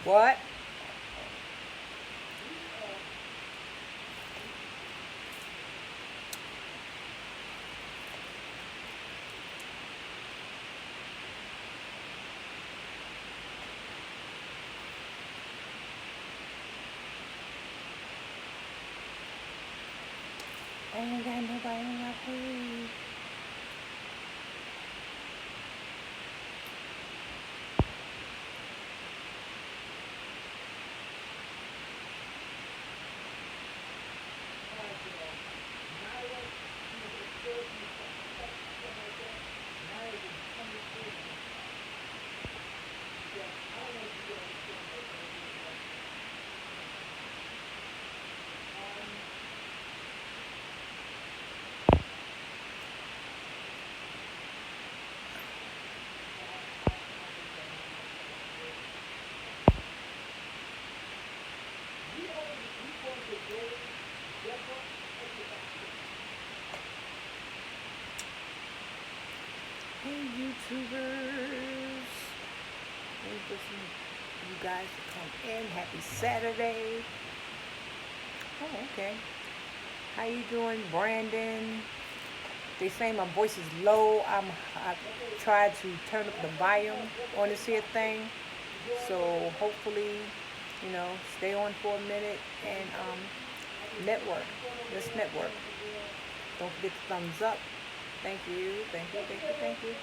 What? I ain't got nobody on my page. Hey YouTubers, wait for you guys to come in. Happy Saturday. Oh, okay. How you doing, Brandon? They say my voice is low. I tried to turn up the volume on this here thing, so hopefully, stay on for a minute and network. Let's network. Don't forget the thumbs up. Thank you, thank you, thank you, thank you.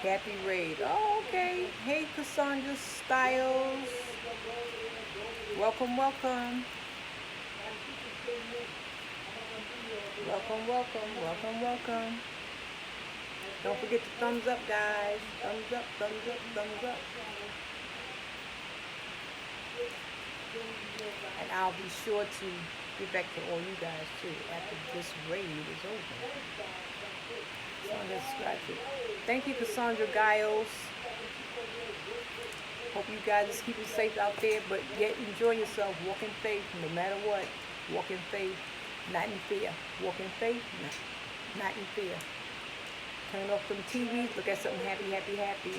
Kathy Raid. Oh, okay. Hey, Cassandra Styles. Welcome, welcome. Welcome, welcome, welcome, welcome. Don't forget the thumbs up, guys. Thumbs up, thumbs up, thumbs up. And I'll be sure to get back to all you guys too after this raid is over. So let's scratch it. Thank you, Cassandra Giles. Hope you guys is keeping safe out there, but yet enjoy yourself. Walk in faith, no matter what. Walk in faith, not in fear. Walk in faith, not in fear. Turn off them TVs. Look at something happy, happy, happy.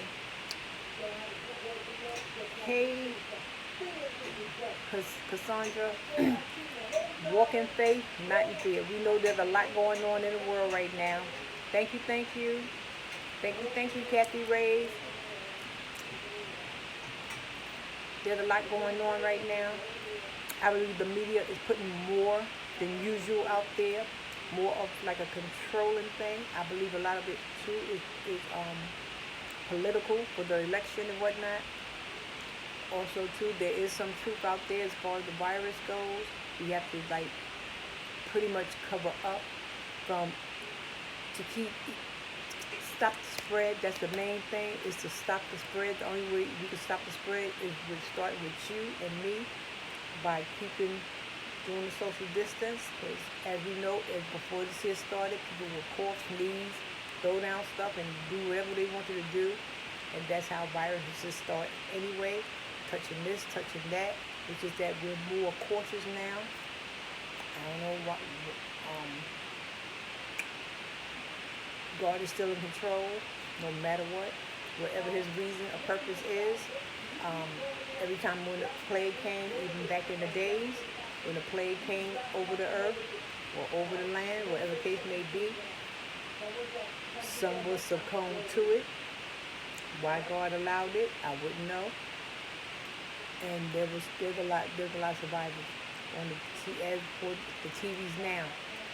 Hey, Cassandra, walk in faith, not in fear. We know there's a lot going on in the world right now. Thank you, thank you. Thank you, Kathy Ray. There's a lot going on right now. I believe the media is putting more than usual out there, more of like a controlling thing. I believe a lot of it too is political for the election and whatnot. Also too, there is some truth out there as far as the virus goes. We have to like pretty much cover up to stop the spread. That's the main thing, is to stop the spread. The only way we can stop the spread is with starting with you and me by doing the social distance. Because as we know, before this year started, people would cough, sneeze, throw down stuff, and do whatever they wanted to do. And that's how viruses start anyway, touching this, touching that. It's just that we're more cautious now. I don't know what. God is still in control, no matter what, whatever his reason or purpose is. Every time when the plague came, even back in the days, when the plague came over the earth or over the land, whatever the case may be, some will succumb to it. Why God allowed it, I wouldn't know. And there's a lot of survivors on as for the TVs now.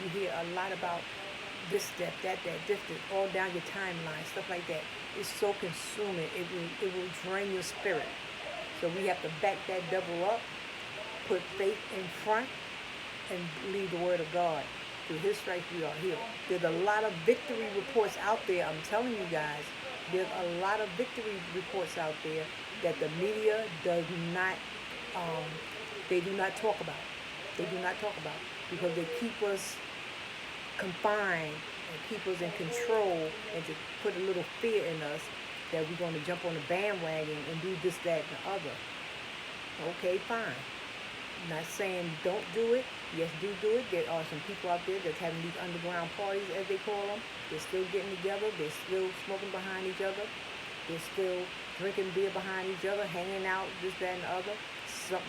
You hear a lot about this, that, this, all down your timeline, stuff like that. It's so consuming. It will drain your spirit. So we have to back that devil up, put faith in front, and believe the word of God. Through his stripes we are healed. There's a lot of victory reports out there. I'm telling you guys, there's a lot of victory reports out there that the media does not, they do not talk about. They do not talk about, because they keep us confined and keep us in control, and to put a little fear in us that we're going to jump on the bandwagon and do this, that, and the other. Okay, fine. I'm not saying don't do it. Yes, do it. There are some people out there that's having these underground parties, as they call them. They're still getting together. They're still smoking behind each other. They're still drinking beer behind each other, hanging out, this, that, and the other.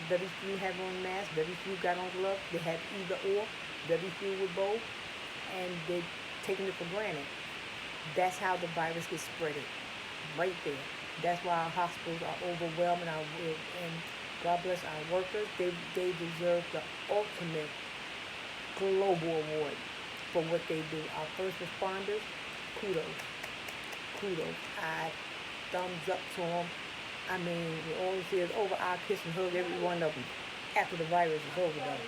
Very few have on masks. Very few got on gloves. They have either or. Very few with both. And they're taking it for granted. That's how the virus gets spreaded. Right there. That's why our hospitals are overwhelmed, and God bless our workers. They deserve the ultimate global award for what they do. Our first responders, kudos. I thumbs up to them. I mean, we always say it's over. I'll kiss and hug every one of them after the virus is over, though.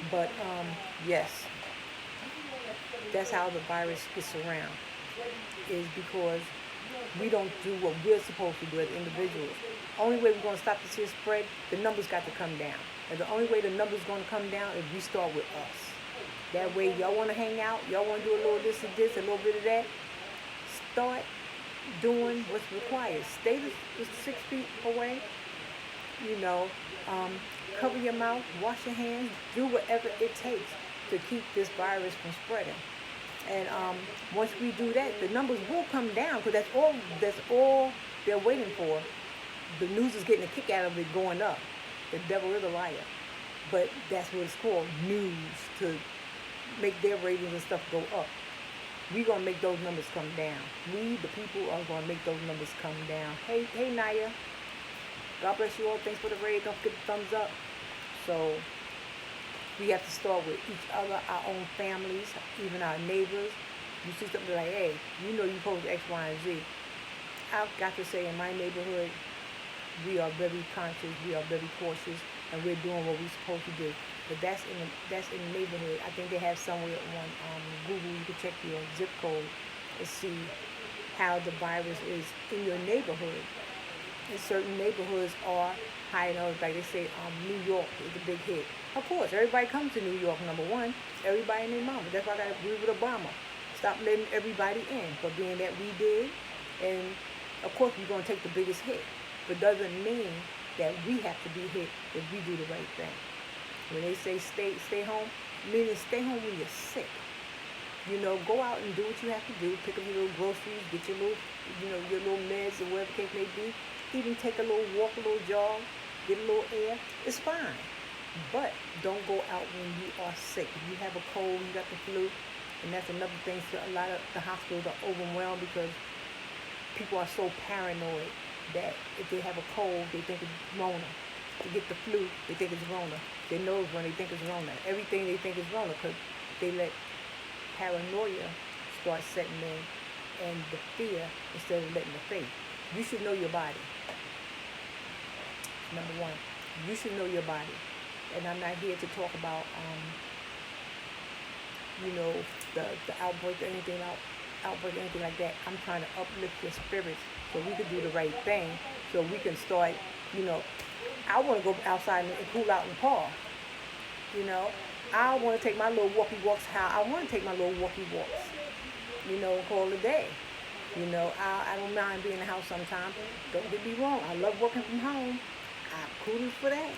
But yes, that's how the virus gets around. Is because we don't do what we're supposed to do as individuals. Only way we're going to stop this here spread, the numbers got to come down. And the only way the numbers going to come down is we start with us. That way, y'all want to hang out, y'all want to do a little this and this, a little bit of that. Start doing what's required. Stay the 6 feet away. Cover your mouth, wash your hands, do whatever it takes to keep this virus from spreading. And once we do that, the numbers will come down, because that's all they're waiting for. The news is getting a kick out of it going up. The devil is a liar. But that's what it's called, news, to make their ratings and stuff go up. We're going to make those numbers come down. We, the people, are going to make those numbers come down. Hey, Naya. God bless you all. Thanks for the raid. Don't forget the thumbs up. So we have to start with each other, our own families, even our neighbors. You see something like, hey, you know you post X, Y, and Z. I've got to say, in my neighborhood, we are very conscious, we are very cautious, and we're doing what we're supposed to do. But that's in the neighborhood. I think they have somewhere on Google, you can check your zip code and see how the virus is in your neighborhood. And certain neighborhoods are high enough, like they say, New York is a big hit. Of course, everybody comes to New York, number one. Everybody and their mama. That's why I got to agree with Obama. Stop letting everybody in. But being that we did, and of course we're going to take the biggest hit. But doesn't mean that we have to be hit if we do the right thing. When they say stay home, meaning stay home when you're sick. Go out and do what you have to do. Pick up your little groceries, get your little, your little meds or whatever the case may be. Even take a little walk, a little jog, get a little air. It's fine. But don't go out when you are sick. If you have a cold, you got the flu, and that's another thing. So a lot of the hospitals are overwhelmed because people are so paranoid that if they have a cold, they think it's Rona. To get the flu, they think it's Rona. They know it's when they think it's Rona. Everything they think is Rona, because they let paranoia start setting in, and the fear instead of letting the faith. You should know your body. Number one, you should know your body. And I'm not here to talk about, the outbreak or anything like that. I'm trying to uplift your spirits so we can do the right thing, so we can start, I want to go outside and cool out in Paul. I want to take my little walkie walks how I want to take my little walkie walks, call it a day. I don't mind being in the house sometimes. Don't get me wrong. I love working from home. Kudos for that.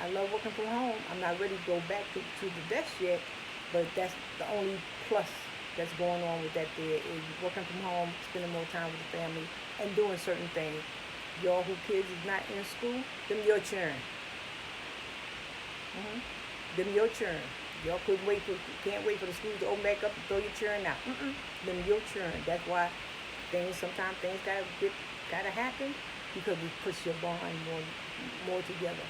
I love working from home. I'm not ready to go back to the desk yet, but that's the only plus that's going on with that there is working from home, spending more time with the family, and doing certain things. Y'all who kids is not in school, them your churn. Them your churn. Y'all can't wait for the school to open back up and throw your churn out. Them your churn. That's why sometimes things gotta happen, because it puts your bond more together.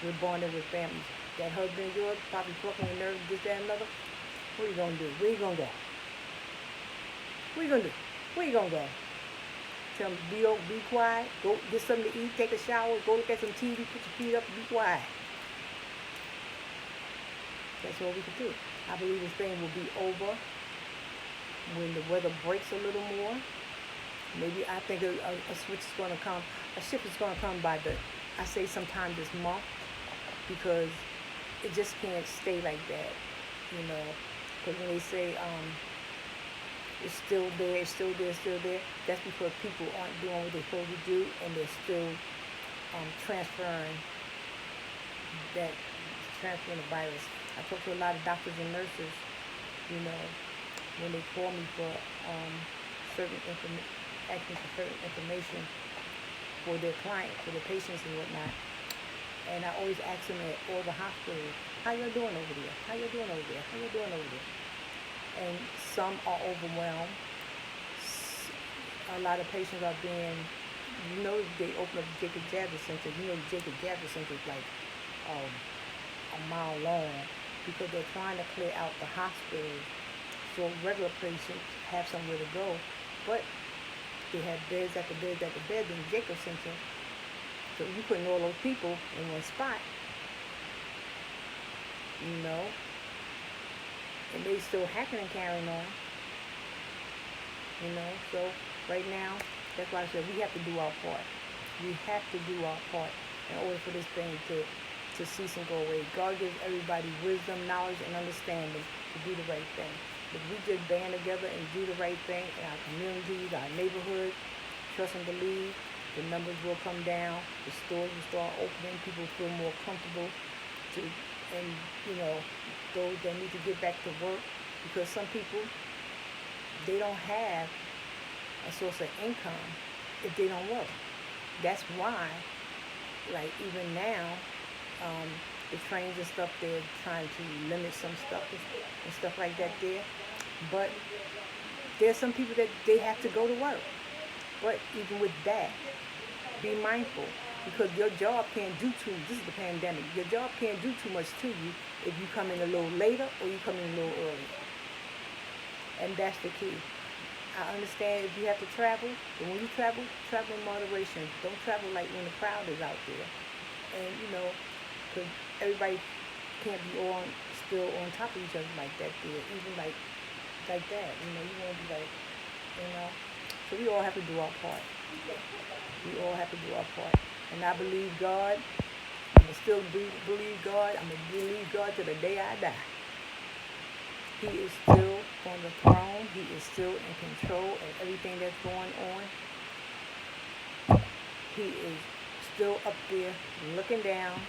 We're bonding with families. That husband of yours probably plucking your nerves, this, that, and another. What are you gonna do? Where you gonna go? What are you gonna do? Where you gonna go? Tell them be quiet. Go get something to eat. Take a shower. Go look at some TV. Put your feet up and be quiet. That's all we can do. I believe this thing will be over when the weather breaks a little more. Maybe I think a switch is going to come. A shift is going to come by I say sometime this month, because it just can't stay like that, Because when they say it's still there, it's still there, it's still there, that's because people aren't doing what they're supposed to do, and they're still transferring transferring the virus. I talk to a lot of doctors and nurses, you know, when they call me for asking for certain information for their clients, for their patients and whatnot. And I always ask them at all the hospitals, how you doing over there? How you doing over there? How you doing over there? And some are overwhelmed. A lot of patients are being, they open up the Jacob Javits Center. The Jacob Javits Center is like a mile long because they're trying to clear out the hospitals so regular patients have somewhere to go. But they have beds after beds after beds in the Jacob Center. So you putting all those people in one spot, and they still hacking and carrying on, So right now, that's why I said we have to do our part. We have to do our part in order for this thing to cease and go away. God gives everybody wisdom, knowledge, and understanding to do the right thing. If we just band together and do the right thing in our communities, our neighborhood, trust and believe, the numbers will come down, the stores will start opening, people feel more comfortable those that need to get back to work, because some people, they don't have a source of income if they don't work. That's why, like even now, the trains and stuff, they're trying to limit some stuff and stuff like that there. But there's some people that they have to go to work. But even with that, be mindful, because your job can't do this is the pandemic, your job can't do too much to you if you come in a little later or you come in a little early. And that's the key. I understand if you have to travel, but when you travel in moderation. Don't travel like when the crowd is out there. And, because everybody can't be still on top of each other like that there, even like that. You want to be like, So we all have to do our part. We all have to do our part. And I believe God. I'm going to still believe God. I'm going to believe God till the day I die. He is still on the throne. He is still in control of everything that's going on. He is still up there looking down.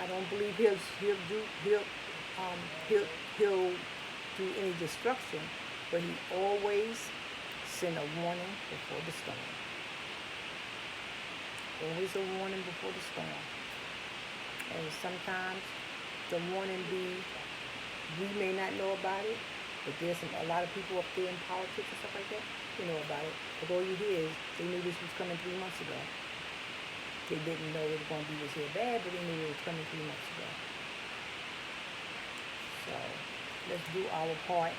I don't believe he'll do any destruction, but he always send a warning before the storm. Always a warning before the storm. And sometimes the warning we may not know about it, but there's a lot of people up there in politics and stuff like that, they know about it. But all you hear is they knew this was coming 3 months ago. They didn't know it was going to be this here bad, but they knew it was coming 3 months ago. So let's do our part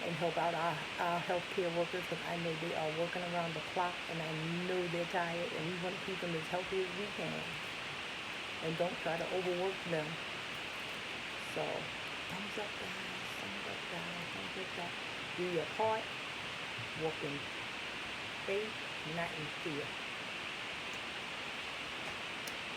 and help out our healthcare workers, because I know they are working around the clock, and I know they're tired, and we want to keep them as healthy as we can. And don't try to overwork them. So, thumbs up, guys. Thumbs up, guys. Thumbs up, guys. Do your part. Walk in faith, not in fear.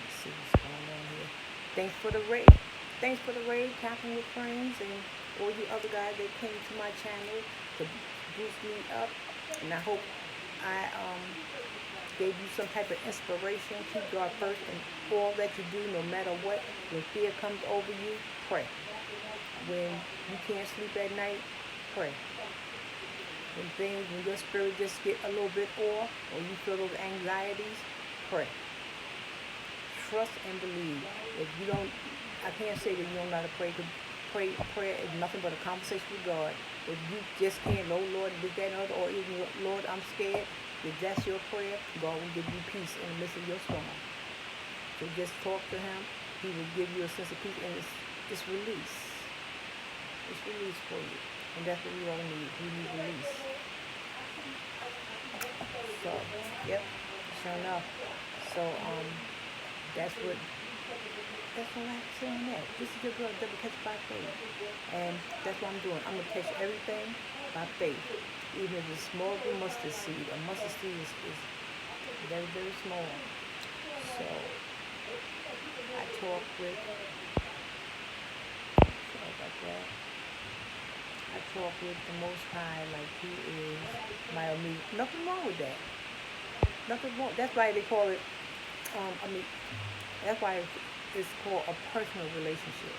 Let's see what's going on here. Thanks for the raid. Thanks for the raid, Capping with Friends, and all you other guys that came to my channel to boost me up. And I hope I gave you some type of inspiration. Keep God first in all that you do, no matter what. When fear comes over you, pray. When you can't sleep at night, pray. When your spirit just get a little bit off, or you feel those anxieties, pray. Trust and believe. If you don't, I can't say that you don't know how to pray, because prayer is nothing but a conversation with God. If you just can't, oh Lord, this, that, and other, or even Lord, I'm scared, if that's your prayer, God will give you peace in the midst of your storm. So just talk to Him. He will give you a sense of peace, and it's release. It's release for you, and that's what we all need. We need release. So, yep, sure enough. So, that's all I have to say on that. This is your girl, Double Catch by Faith. And that's what I'm doing. I'm going to catch everything by faith. Even if it's small as a mustard seed. A mustard seed is very, very small. So, I talk with, sorry about that. I talk with the Most High like He is my Omega. Nothing wrong with that. Nothing wrong. That's why they call it, that's why it's called a personal relationship.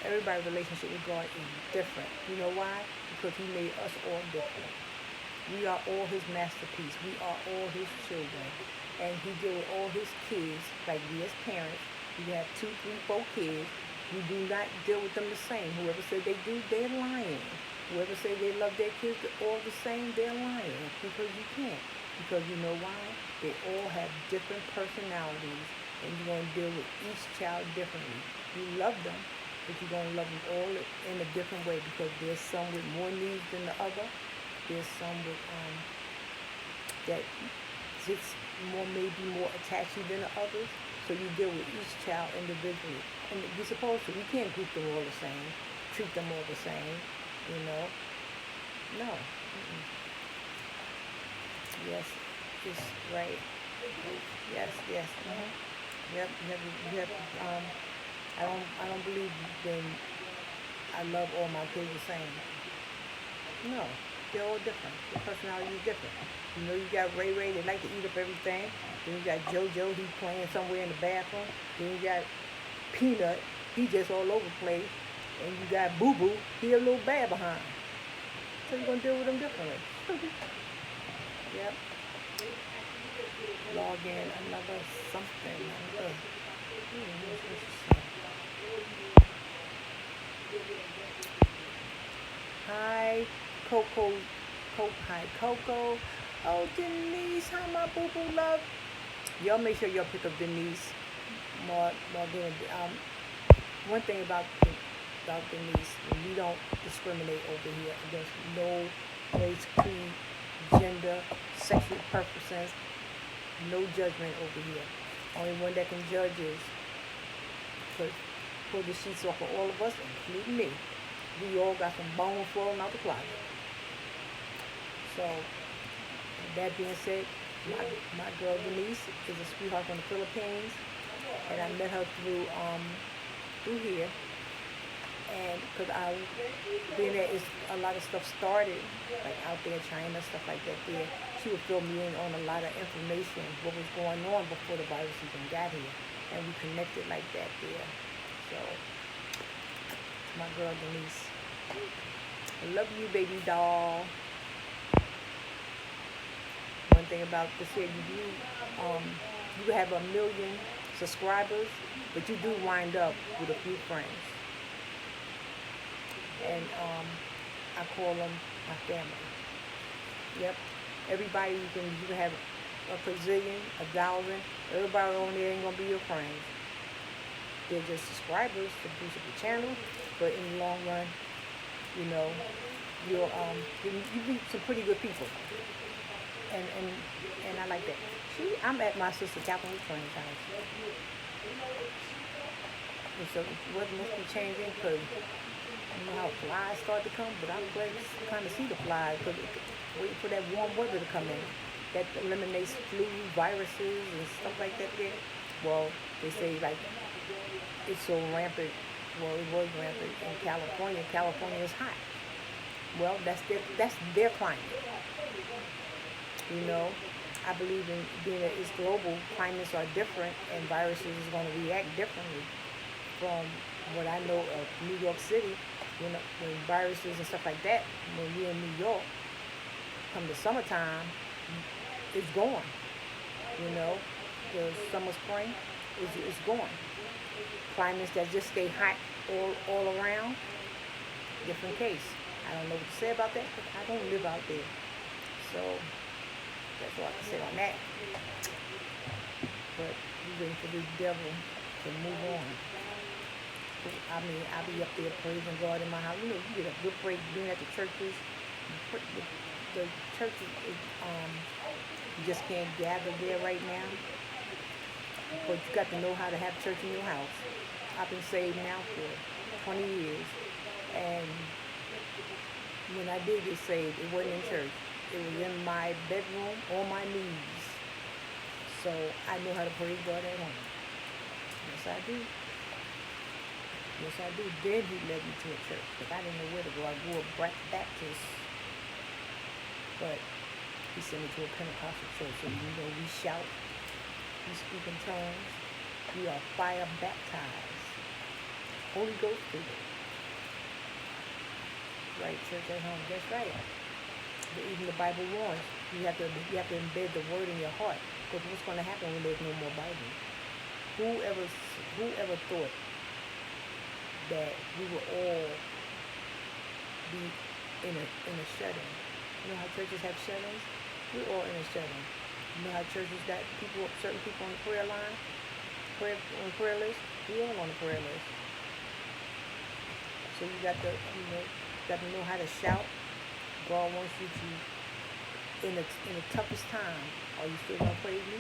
Everybody's relationship with God is different. You know why? Because He made us all different. We are all His masterpiece. We are all His children. And He deal with all His kids, like we as parents. We have 2, 3, 4 kids. We do not deal with them the same. Whoever said they do, they're lying. Whoever say they love their kids all the same, they're lying. Because you can't. Because you know why? They all have different personalities. And you're going to deal with each child differently. You love them, but you're going to love them all in a different way, because there's some with more needs than the other. There's some with that just maybe more attached than the others. So you deal with each child individually. And you're supposed to. You can't group them all the same, treat them all the same, you know. No. Mm-mm. Yes, it's right. Yes, yes. Yep, you have, I don't believe then I love all my kids the same. No, they're all different. Their personality is different. You know, you got Ray Ray, they like to eat up everything. Then you got JoJo, he's playing somewhere in the bathroom. Then you got Peanut, he just all over the place. And you got Boo Boo, he a little bad behind. So you're going to deal with them differently. Yep. Log in another something. What's this? Hi, Coco. Hi, Coco. Oh, Denise, how my boo boo love. Y'all make sure y'all pick up Denise. Morgan. One thing about Denise, we don't discriminate over here against no race, creed, gender, sexual preferences. No judgment over here. Only one that can judge is pull the sheets off of all of us, including me. We all got some bones falling out the closet. So, with that being said, my girl Denise is a sweetheart from the Philippines, and I met her through here. And because being there, is a lot of stuff started, like out there, China, stuff like that there. She would fill me in on a lot of information, what was going on before the virus even got here. And we connected like that there. So, my girl Denise. I love you, baby doll. One thing about this here, you have 1 million subscribers, but you do wind up with a few friends. And I call them my family. Yep. Everybody you can have a gazillion, 1,000. Everybody on there ain't gonna be your friends. They're just subscribers to boost up the channel, but in the long run, you know, you meet some pretty good people. And I like that. I'm at my sister Catherine Train's house. And so what must be changing, because I don't know how flies start to come, but I'm glad to kind of see the flies, because waiting for that warm weather to come in. That eliminates flu, viruses, and stuff like that there. Well, they say like it's so rampant. Well, it was rampant in California. California is hot. Well, that's their climate. You know, I believe in being that it's global, climates are different, and viruses is going to react differently. From what I know of New York City, when viruses and stuff like that, when we're in New York, come the summertime, it's gone. You know, the summer, spring, it's gone. Climates that just stay hot all around, different case. I don't know what to say about that, but I don't live out there. So that's all I can say on that. But we're waiting for this devil to move on. I mean, I'll be up there praising God in my house. You know, you get a good break being at the churches. The churches, you just can't gather there right now. But you got to know how to have church in your house. I've been saved now for 20 years. And when I did get saved, it wasn't in church. It was in my bedroom on my knees. So I know how to praise God at home. Yes, I do. Yes, I do. Then he led me to a church, because I didn't know where to go. I grew up Baptist, but he sent me to a Pentecostal church. So, you know, we shout, we speak in tongues, We are fire baptized. Holy Ghost filled. Right, church at home. That's right. Even the Bible warns you have to embed the word in your heart. Because what's going to happen when there's no more Bible? Whoever thought that we will all be in a shut-in? You know how churches have shut-ins? We're all in a shut-in. You know how churches got certain people on the prayer line, on the prayer list? We all on the prayer list. So you got to know how to shout. God wants you to, in the toughest time, are you still gonna praise me?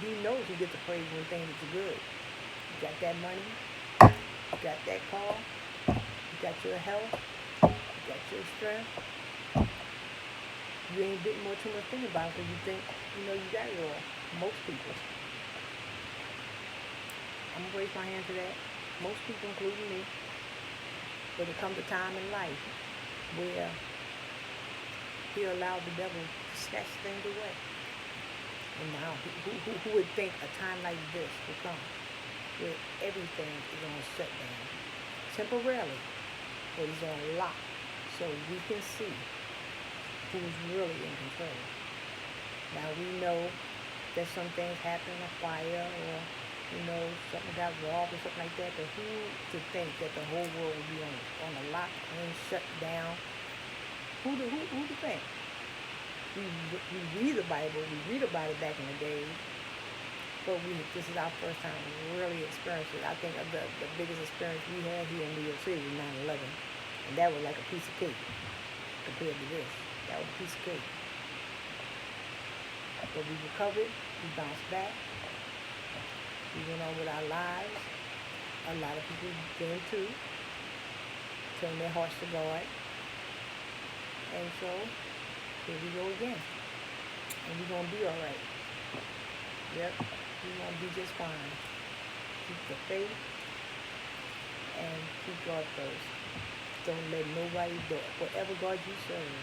He knows you get to praise when things are good. You got that money, you got that car, you got your health, you got your strength. You ain't bit more too much think about it because you think you got it all. Most people. I'm gonna raise my hand to that. Most people, including me. But it comes a time in life where he allowed the devil to snatch things away. And now, who would think a time like this would come, where everything is on shutdown, temporarily, but it's on lock, so we can see who's really in control. Now we know that some things happen, a fire, or something got robbed or something like that. But who to think that the whole world would be on a lock and shut down? Who to think? We read the Bible, we read about it back in the days, but this is our first time really experiencing it. I think the biggest experience we had here in New York City was 9/11, and that was like a piece of cake compared to this. That was a piece of cake. But we recovered, we bounced back, we went on with our lives. A lot of people did too, turned their hearts to God. And so, here we go again. And we're going to be all right. Yep, we're going to be just fine. Keep the faith and keep God first. Don't let nobody do it. Whatever God you serve.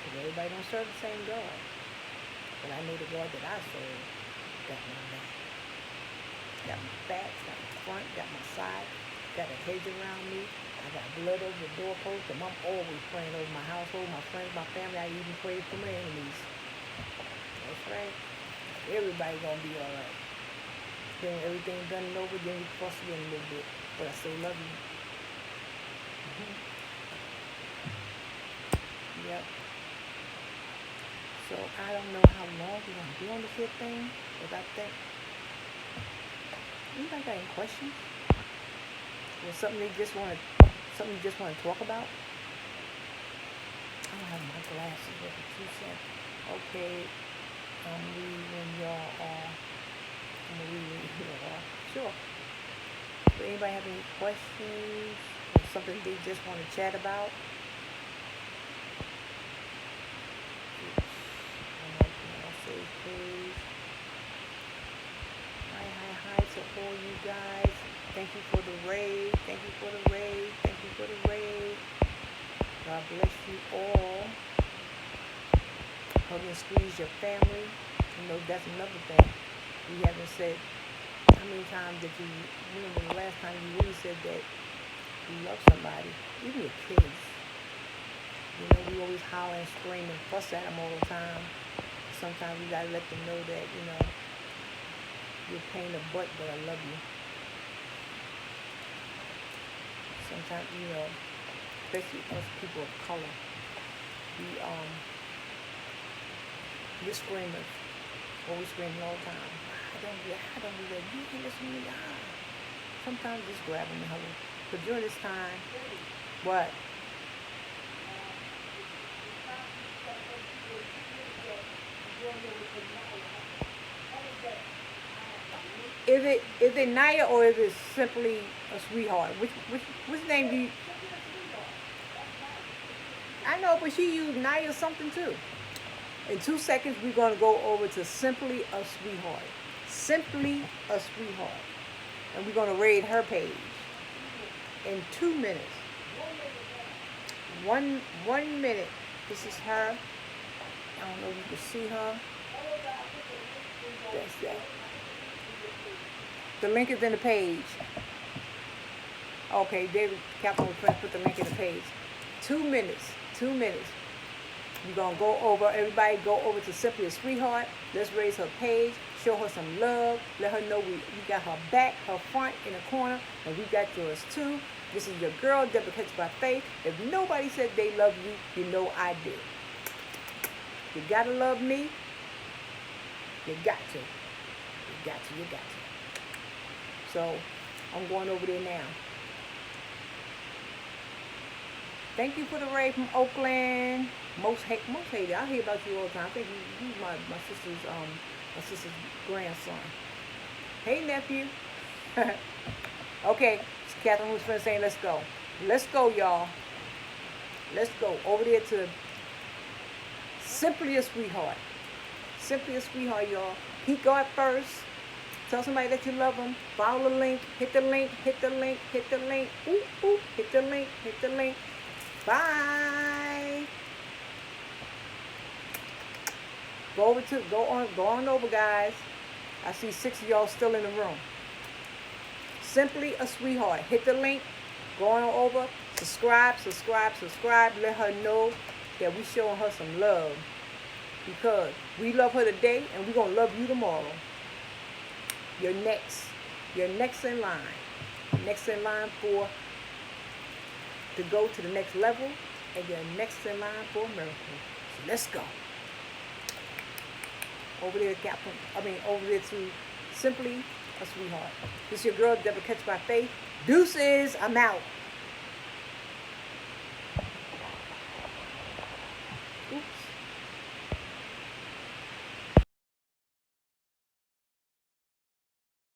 Because everybody don't serve the same God. But I know the God that I serve got my back. Got my back, got my front, got my side, got a hedge around me. I got blood over the doorpost, and I'm always praying over my household, my friends, my family. I even pray for my enemies. That's right. Everybody gonna be all right. Then when everything's done and over, then we fuss again a little bit. But I still love you. Yep. So I don't know how long we're gonna be on this here thing, but I think. Anybody got any questions? Or something you just want to talk about? I don't have my glasses with me. 2 cents. Okay. I'm leaving y'all off. Sure. Does anybody have any questions? Or something they just want to chat about? Please. Hi to all you guys. Thank you for the raid. Thank you for the raid. Thank you for the raid. God bless you all. Hug and squeeze your family. That's another thing. We haven't said how many times that you remember the last time you really said that you love somebody, even your kids. We always holler and scream and fuss at them all the time. Sometimes we gotta let them know that, you're a pain in the butt, but I love you. Sometimes, especially us people of color, we're screamers. Always screaming all the time. I don't do that. You can listen to me. Sometimes just grab them and hug them. But during this time, what? Is it Naya or is it simply a sweetheart? Which name do you? I know, but she used Naya something too. In 2 seconds, we're gonna go over to Simply a Sweetheart. Simply a Sweetheart, and we're gonna raid her page in 2 minutes. One minute. This is her. I don't know if you can see her. That's that. The link is in the page. Okay, David Captain was put the link in the page. 2 minutes. 2 minutes. You're going to go over, everybody go over to Simply a Sweetheart. Let's raise her page. Show her some love. Let her know we got her back, her front, in the corner. And we got yours too. This is your girl, Deborah Catch by Faith. If nobody said they love you, you know I did. You got to love me. You got to. You got to. You got to. So, I'm going over there now. Thank you for the raid from Oakland. Most hated. I hear about you all the time. I think you my sister's grandson. Hey nephew. Okay, it's Catherine who's friend saying let's go. Let's go, y'all. Let's go over there to Simply a Sweetheart. Simply a Sweetheart, y'all. Keep God first. Tell somebody that you love them. Follow the link. Hit the link. Hit the link. Hit the link. Ooh, ooh. Hit the link. Hit the link. Bye. Go on over, guys. I see 6 of y'all still in the room. Simply a Sweetheart. Hit the link. Go on over. Subscribe. Let her know that we showing her some love. Because we love her today and we're going to love you tomorrow. You're next. You're next in line. Next in line to go to the next level, and you're next in line for a miracle. So let's go. Over there to Simply a Sweetheart. This is your girl, Deborah Catch by Faith. Deuces, I'm out. Oops.